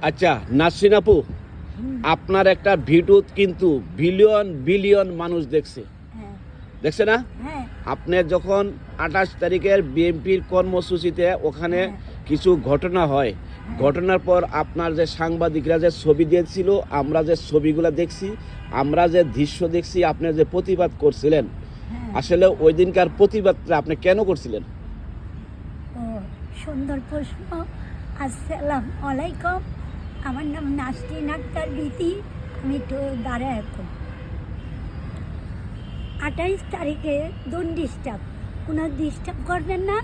আচ্ছা নাসরিন আপু, আপনার একটা ভিডিও কিন্তু বিলিয়ন বিলিয়ন মানুষ দেখছে, হ্যাঁ দেখছে না? হ্যাঁ আপনি যখন 28 তারিখের বিএনপির কর্মসূচিতে ওখানে কিছু ঘটনা হয়, ঘটনার পর আপনার যে সাংবাদিকরা যে ছবি দিয়েছিল, আমরা যে ছবিগুলো দেখছি, আমরা যে দৃশ্য দেখছি, আপনি যে প্রতিবাদ করছিলেন, আসলে ওই দিনকার প্রতিবাদটা আপনি কেন করছিলেন? ও সুন্দর প্রশ্ন। আসসালামু আলাইকুম, আমার নাম নাসরিন আক্তার বিথি। আমি তো দাঁড়ায় এখন 28 তারিখে ডোন্ট ডিস্টার্ব, কোনো ডিস্টার্ব করবেন না,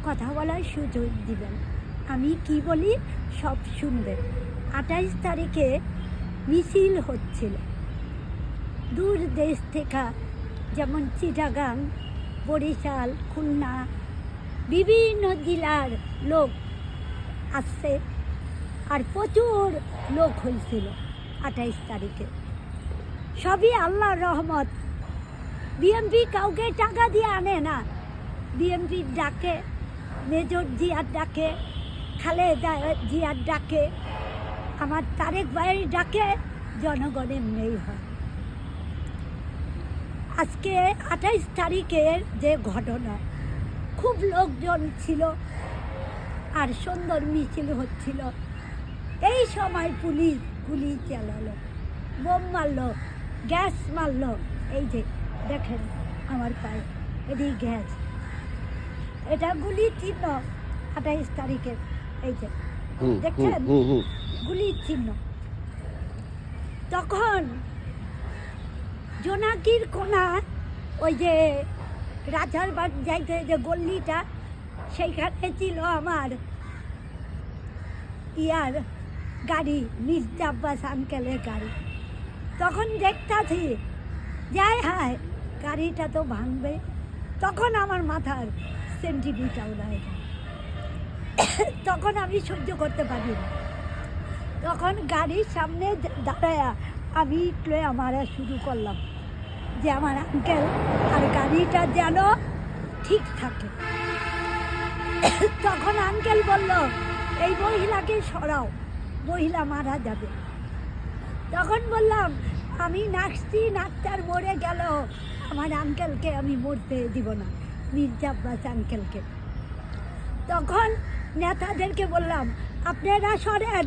কথা বলার সুযোগ দিবেন, আমি কি বলি সব শুনবেন। 28 তারিখে মিছিল হচ্ছিল দূর দেশ থেকে, যেমন চিটাগাং, বরিশাল, খুলনা, বিভিন্ন জেলার লোক আসছে, আর প্রচুর লোক হয়েছিল 28 তারিখে। সবই আল্লাহর রহমত। বিএমপি কাউকে টাকা দিয়ে আনে না, বিএমপির ডাকে, মেজর জিয়ার ডাকে, খালেদা জিয়ার ডাকে, আমার তারেক ভাইয়ের ডাকে জনগণের নেই হয়। আজকে 28 তারিখের যে ঘটনা, খুব লোকজন ছিল আর সুন্দর মিছিল হচ্ছিল। এই সময় পুলিশ গুলি চালালো, বোম মারলো, গ্যাস মারলো। এই যে দেখেন আমার পায়ে এটি গ্যাস, এটা গুলি চিহ্ন 28 তারিখের। এই যে দেখছেন গুলির চিহ্ন। তখন জোনাকির কোনা, ওই যে রাজারবাগ যাইতে যে গল্লিটা, সেইখানে ছিল আমার ইয়ার গাড়ি, মির্জা আব্বাস আঙ্কেলের গাড়ি। তখন দেখতাছি যাই হায় গাড়িটা তো ভাঙবে, তখন আমার মাথার সেন্টিমিটার উড়ায় যায়। তখন আমি সহ্য করতে পারি না, তখন গাড়ির সামনে দাঁড়ায় আমি একটু মারা শুরু করলাম যে আমার আঙ্কেল আর গাড়িটা যেন ঠিক থাকে। তখন আঙ্কেল বলল এই মহিলাকে সরাও, মহিলা মারা যাবে। তখন বললাম আমি নাসরিন আক্তার মরে গেল, আমার আঙ্কেলকে আমি মরতে দিব না, মির্জা আব্বাস আঙ্কেলকে। তখন নেতাদেরকে বললাম আপনারা সরেন,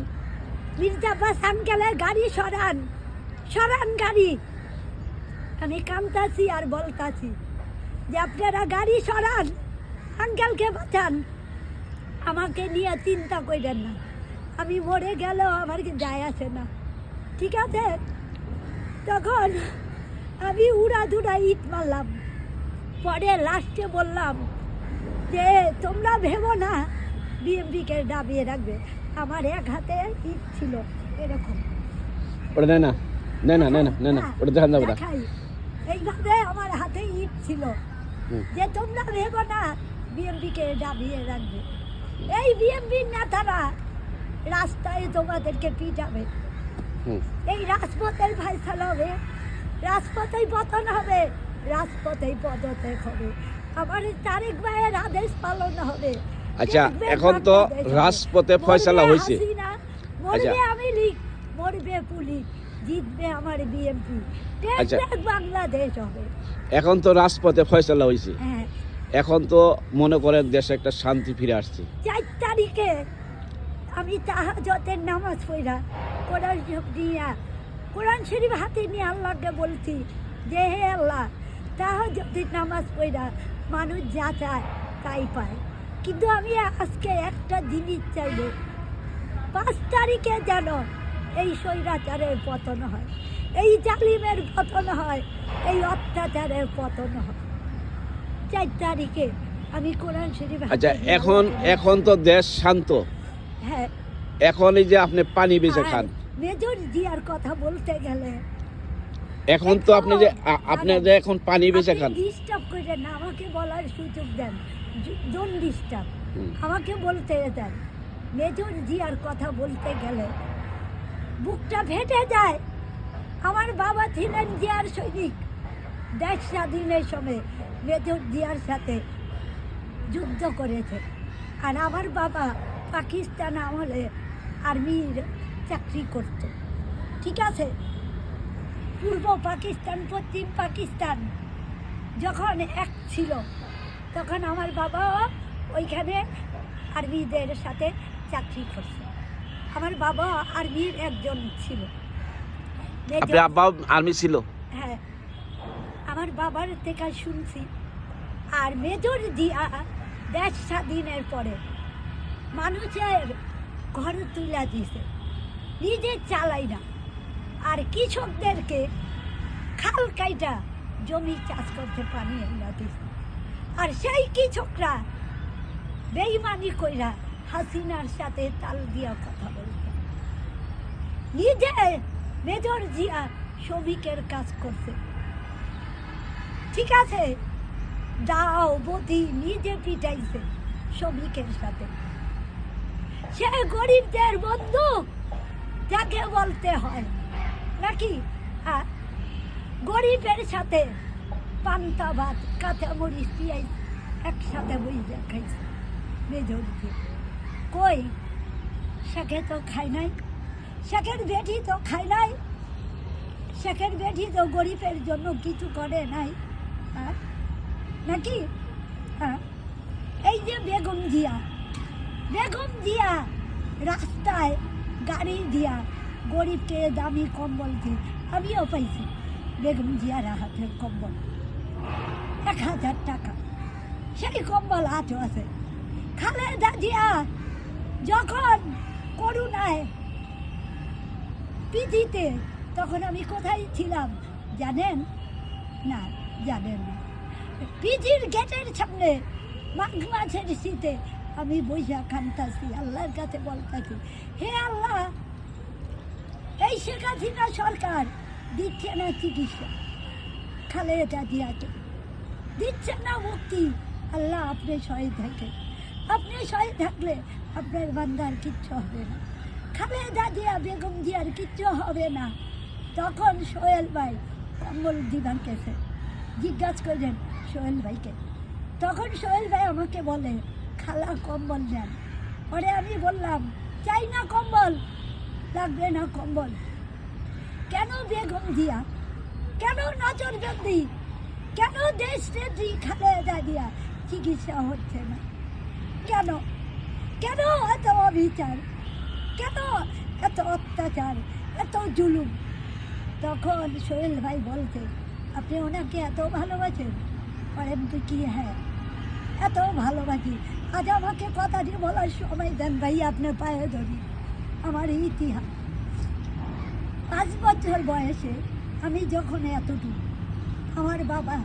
মির্জা আব্বাস আঙ্কেলের গাড়ি সরান, সরান গাড়ি। আমি কামতাছি আর বলতাছি যে আপনারা গাড়ি সরান, আঙ্কেলকে বাঁচান, আমাকে নিয়ে চিন্তা করেন না, আমি মরে গেলেও আমার কি যায় আসে না, ঠিক আছে? তখন আমি উড়াধুরা ইট মারলাম। পরে লাস্টে বললাম যে তোমরা ভেবো না বিএমপিকে দাবিয়ে রাখবে। আমার এক হাতে ইট ছিল এরকম, ওটা নেয় না, নেয় না, নেয় না, নেয় না, ওটা দেখান যাবে না। এইভাবে আমার হাতে ইট ছিল যে তোমরা ভেবো না বিএমপিকে দাবিয়ে রাখবে। এই বিএমপির নেতারা রাস্তায় তোমাদেরকে পিটাবে, এই রাজপথের ফায়সালা হবে, রাজপথেই পতন হবে, রাজপথেই পদত্যাগ হবে, আমার তারেক ভাইয়ের আদেশ পালন হবে। আচ্ছা এখন তো রাজপথে ফয়সালা হয়েছে, মরবে আওয়ামী লীগ, মরবে পুলিশ, জিতবে আমার বিএমপি, বাংলাদেশ হবে। এখন তো রাজপথে ফয়সালা হয়েছে, হ্যাঁ এখন তো মনে করেন দেশে একটা শান্তি ফিরে আসছে। 4 তারিখে আমি তাহাজ্জুদের নামাজ পড়া, কোরআন শরীফ নিয়ে, কোরআন শরীফ হাতে নিয়ে আল্লাহকে বলছি যে হে আল্লাহ, তাহাজ্জুদের নামাজ পড়া মানুষ যা চায় তাই পায়, কিন্তু আমি আজকে একটা জিনিস চাইব, 5 তারিখে যেন এই স্বৈরাচারের পতন হয়, এই জালিমের পতন হয়, এই অত্যাচারের পতন হয়। 4 তারিখে আমি কোরআন শরীফ। আচ্ছা এখন তো দেশ শান্ত, হ্যাঁ এখন এই যে আপনি পানি বেঁচে খান, মেজর জিয়ার কথা বলতে গেলে এখন তো আপনি যে এখন পানি বেঁচে খান। ডিস্টার্ব করেন না, আমাকে বলার সুযোগ দেন, ডোন্ট ডিস্টার্ব, আমাকে বলতে দেন। মেজর জিয়ার কথা বলতে গেলে বুকটা ফেটে যায়। আমার বাবা ছিলেন জিয়ার সৈনিক, দেশ স্বাধীনের সময় মেজর জিয়ার সাথে যুদ্ধ করেছে, আর আমার বাবা পাকিস্তান আমলে আর্মির চাকরি করত, ঠিক আছে? পূর্ব পাকিস্তান পশ্চিম পাকিস্তান যখন এক ছিল, তখন আমার বাবা ওইখানে আর্মিদের সাথে চাকরি করছে। আমার বাবা আর্মির একজন ছিল। আপনি আব্বা আর্মি ছিল? হ্যাঁ, আমার বাবার থেকে শুনছি। আর মেজর জিয়া দেশ স্বাধীনের পরে মানুষের ঘর তুলে দিছে, নিজে চালাই না, আর কৃষকদেরকে খাল কাইটা জমি চাষ করতে পানি এনে দিছে। আর সেই কৃষকরা বেইমানি কইরা হাসিনার সাথে তাল দিয়া কথা বলছে। নিজে মেজর জিয়া শ্রমিকের কাজ করছে, ঠিক আছে? দাও বদি নিজে পিটাইছে শ্রমিকের সাথে। সে গরিবদের বন্ধু যাকে বলতে হয় নাকি? গরিবের সাথে পান্তা ভাত কাঁচা মরিচ পিঁয়াজ একসাথে বইজা খাইছে মেজর জিয়া। কই, শেখে তো খায় নাই, শেখের বেটি তো খায় নাই, শেখের বেটি তো গরিবের জন্য কিছু করে নাই, নাকি? এই যে বেগম জিয়া, বেগম জিয়া রাস্তায় গাড়ি দিয়া গরিবকে দামি কম্বল দিয়ে, আমিও পাইছি বেগম জিয়ার হাতের কম্বল 1000 টাকা, সেই কম্বল আজও আছে। খালেদা জিয়া যখন করুণায় পিজিতে, তখন আমি কোথায় ছিলাম জানেন? না, জানেন না। পিজির গেটের সামনে মাঘ মাসের শীতে আমি বৈশা কান্তাছি, আল্লাহর কাছে বলতেছি, হে আল্লাহ, এই শেখ হাসিনা সরকার দিচ্ছে না চিকিৎসা, খালেদা জিয়াকে দিচ্ছে না মুক্তি। আল্লাহ, আপনি সহায় থাকেন, আপনি সহায় থাকলে আপনার বান্দার কিচ্ছু হবে না, খালেদা জিয়া বেগম জিয়ার কিচ্ছু হবে না। তখন সোহেল ভাই কম্বল দিবার গেছে, জিজ্ঞাসা করলেন সোহেল ভাইকে। তখন সোহেল ভাই আমাকে বলে, খালা কম্বল দেন। পরে আমি বললাম, চাই না কম্বল, লাগবে না কম্বল। কেন বেগম জিয়া, কেন নজরবন্দি, কেন দেশ নেত্রী খালেদা জিয়া চিকিৎসা হচ্ছে না? কেন, কেন এত অবিচার, কেন এত অত্যাচার, এত জুলুম? তখন সোহেল ভাই বলতে, আপনি ওনাকে এত ভালোবাসেন? বলেন তো কি? হ্যাঁ, এত ভালোবাসি। আজ আমাকে কথাটি বলার সময় দেন ভাই, আপনার পায়ে ধরি। আমার ইতিহাস, 5 বছর বয়সে আমি যখন এতটুকু, আমার বাবা